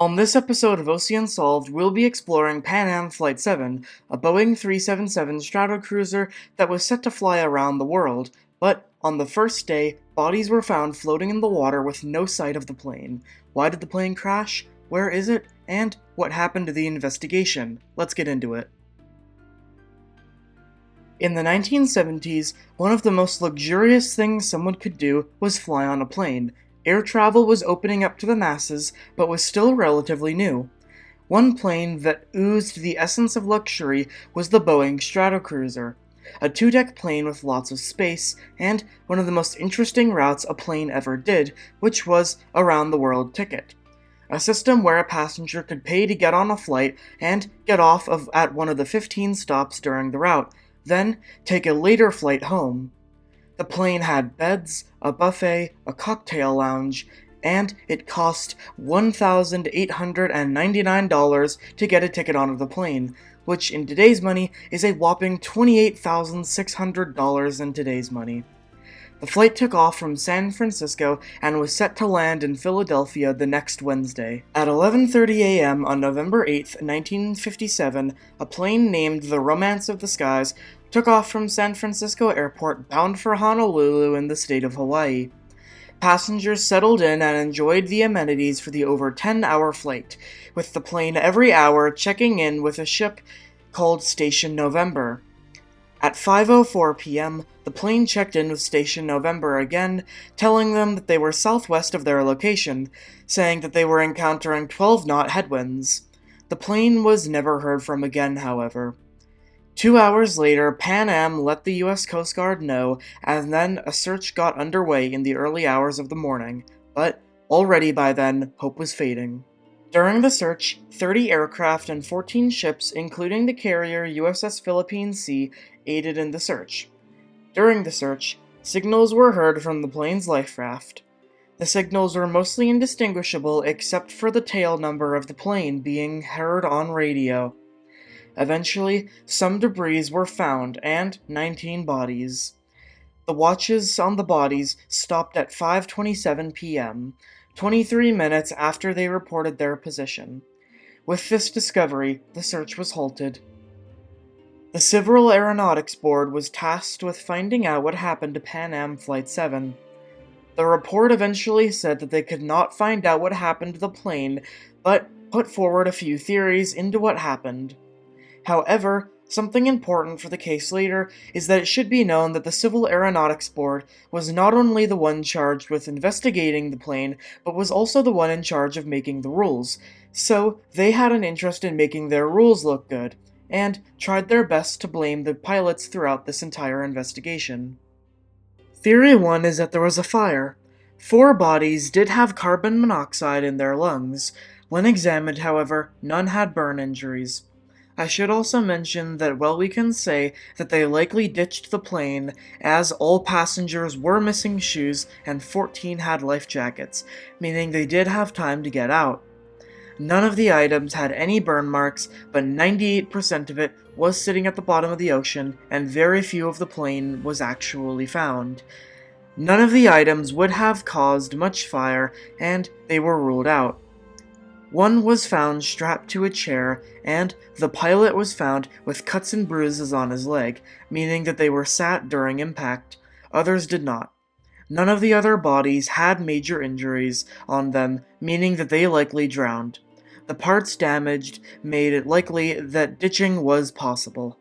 On this episode of OC Unsolved, we'll be exploring Pan Am Flight 7, a Boeing 377 Stratocruiser that was set to fly around the world, but on the first day, bodies were found floating in the water with no sight of the plane. Why did the plane crash? Where is it? And what happened to the investigation? Let's get into it. In the 1970s, one of the most luxurious things someone could do was fly on a plane. Air travel was opening up to the masses, but was still relatively new. One plane that oozed the essence of luxury was the Boeing Stratocruiser, a two-deck plane with lots of space, and one of the most interesting routes a plane ever did, which was a round-the-world ticket. A system where a passenger could pay to get on a flight and get off at one of the 15 stops during the route, then take a later flight home. The plane had beds, a buffet, a cocktail lounge, and it cost $1,899 to get a ticket onto the plane, which in today's money is a whopping $28,600 in today's money. The flight took off from San Francisco and was set to land in Philadelphia the next Wednesday. At 11:30 a.m. on November 8, 1957, a plane named the Romance of the Skies took off from San Francisco Airport bound for Honolulu in the state of Hawaii. Passengers settled in and enjoyed the amenities for the over 10-hour flight, with the plane every hour checking in with a ship called Station November. At 5:04 p.m., the plane checked in with Station November again, telling them that they were southwest of their location, saying that they were encountering 12-knot headwinds. The plane was never heard from again, however. 2 hours later, Pan Am let the U.S. Coast Guard know, and then a search got underway in the early hours of the morning, but already by then, hope was fading. During the search, 30 aircraft and 14 ships, including the carrier USS Philippine Sea, aided in the search. During the search, signals were heard from the plane's life raft. The signals were mostly indistinguishable except for the tail number of the plane being heard on radio. Eventually, some debris were found, and 19 bodies. The watches on the bodies stopped at 5:27 p.m., 23 minutes after they reported their position. With this discovery, the search was halted. The Civil Aeronautics Board was tasked with finding out what happened to Pan Am Flight 7. The report eventually said that they could not find out what happened to the plane, but put forward a few theories into what happened. However, something important for the case later is that it should be known that the Civil Aeronautics Board was not only the one charged with investigating the plane, but was also the one in charge of making the rules, so they had an interest in making their rules look good, and tried their best to blame the pilots throughout this entire investigation. Theory 1 is that there was a fire. 4 bodies did have carbon monoxide in their lungs. When examined, however, none had burn injuries. I should also mention that while we can say that they likely ditched the plane, as all passengers were missing shoes and 14 had life jackets, meaning they did have time to get out. None of the items had any burn marks, but 98% of it was sitting at the bottom of the ocean, and very few of the plane was actually found. None of the items would have caused much fire, and they were ruled out. One was found strapped to a chair, and the pilot was found with cuts and bruises on his leg, meaning that they were sat during impact. Others did not. None of the other bodies had major injuries on them, meaning that they likely drowned. The parts damaged made it likely that ditching was possible.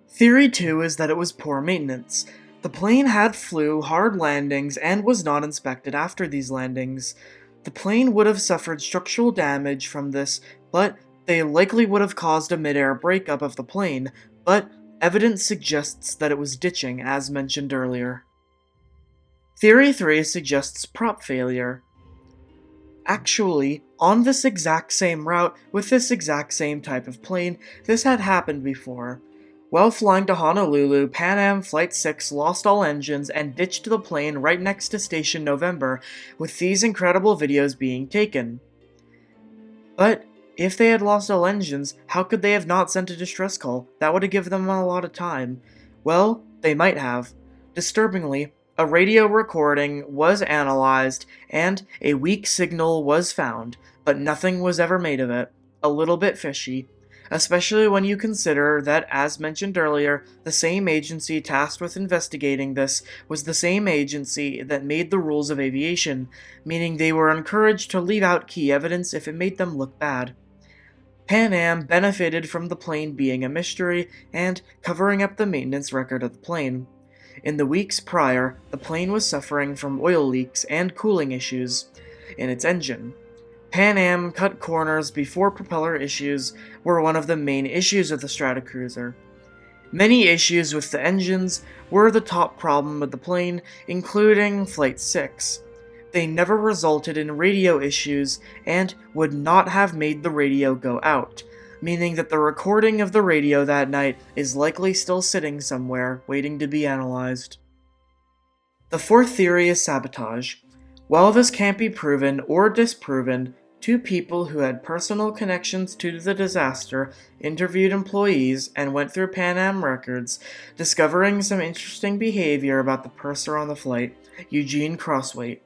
Theory 2 is that it was poor maintenance. The plane had flew hard landings and was not inspected after these landings. The plane would have suffered structural damage from this, but they likely would have caused a mid-air breakup of the plane, but evidence suggests that it was ditching, as mentioned earlier. Theory 3 suggests prop failure. Actually, on this exact same route, with this exact same type of plane, this had happened before. While flying to Honolulu, Pan Am Flight 6 lost all engines and ditched the plane right next to Station November, with these incredible videos being taken. But if they had lost all engines, how could they have not sent a distress call? That would have given them a lot of time. Well, they might have. Disturbingly, A radio recording was analyzed, and a weak signal was found, but nothing was ever made of it. A little bit fishy, especially when you consider that, as mentioned earlier, the same agency tasked with investigating this was the same agency that made the rules of aviation, meaning they were encouraged to leave out key evidence if it made them look bad. Pan Am benefited from the plane being a mystery and covering up the maintenance record of the plane. In the weeks prior, the plane was suffering from oil leaks and cooling issues in its engine. Pan Am cut corners before propeller issues were one of the main issues of the Stratocruiser. Many issues with the engines were the top problem with the plane, including Flight 6. They never resulted in radio issues and would not have made the radio go out, meaning that the recording of the radio that night is likely still sitting somewhere, waiting to be analyzed. The fourth theory is sabotage. While this can't be proven or disproven, two people who had personal connections to the disaster interviewed employees and went through Pan Am records, discovering some interesting behavior about the purser on the flight, Eugene Crosswaite.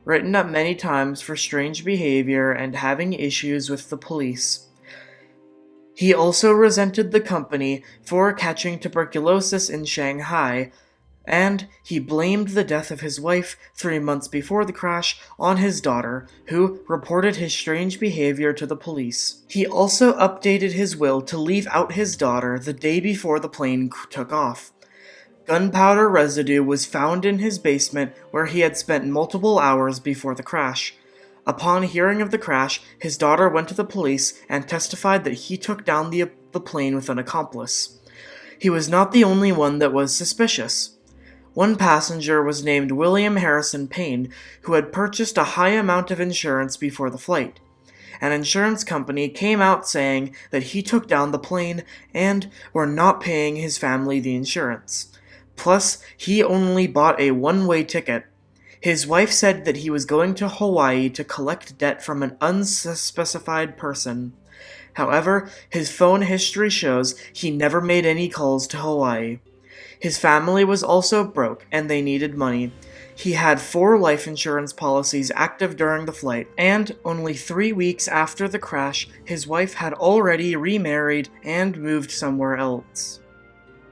Written up many times for strange behavior and having issues with the police. He also resented the company for catching tuberculosis in Shanghai, and he blamed the death of his wife 3 months before the crash on his daughter, who reported his strange behavior to the police. He also updated his will to leave out his daughter the day before the plane took off. Gunpowder residue was found in his basement where he had spent multiple hours before the crash. Upon hearing of the crash, his daughter went to the police and testified that he took down the plane with an accomplice. He was not the only one that was suspicious. One passenger was named William Harrison Payne, who had purchased a high amount of insurance before the flight. An insurance company came out saying that he took down the plane and were not paying his family the insurance. Plus, he only bought a one-way ticket. His wife said that he was going to Hawaii to collect debt from an unspecified person. However, his phone history shows he never made any calls to Hawaii. His family was also broke, and they needed money. He had 4 life insurance policies active during the flight, and only 3 weeks after the crash, his wife had already remarried and moved somewhere else.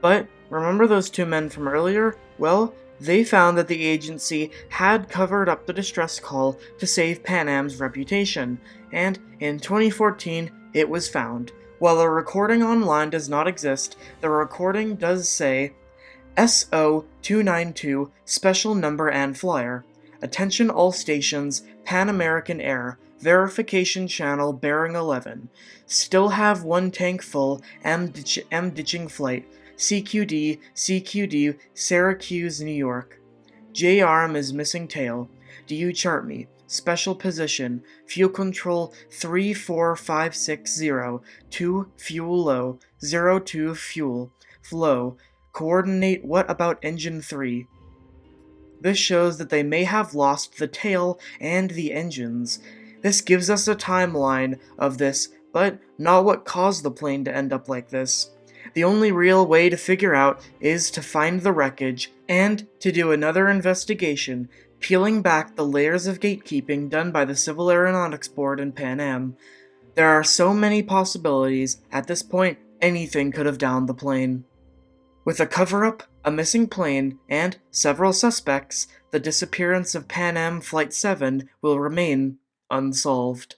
But remember those 2 men from earlier? Well, they found that the agency had covered up the distress call to save Pan Am's reputation, and in 2014, it was found. While a recording online does not exist, the recording does say, SO292, special number and flyer. Attention all stations, Pan American Air, verification channel bearing 11. Still have 1 tank full, am ditching flight. CQD, Syracuse, New York. J-arm is missing tail. Do you chart me? Special position. Fuel control 34560. 2 fuel low. 02 fuel. Flow. Coordinate what about engine 3? This shows that they may have lost the tail and the engines. This gives us a timeline of this, but not what caused the plane to end up like this. The only real way to figure out is to find the wreckage and to do another investigation, peeling back the layers of gatekeeping done by the Civil Aeronautics Board and Pan Am. There are so many possibilities, at this point, anything could have downed the plane. With a cover-up, a missing plane, and several suspects, the disappearance of Pan Am Flight 7 will remain unsolved.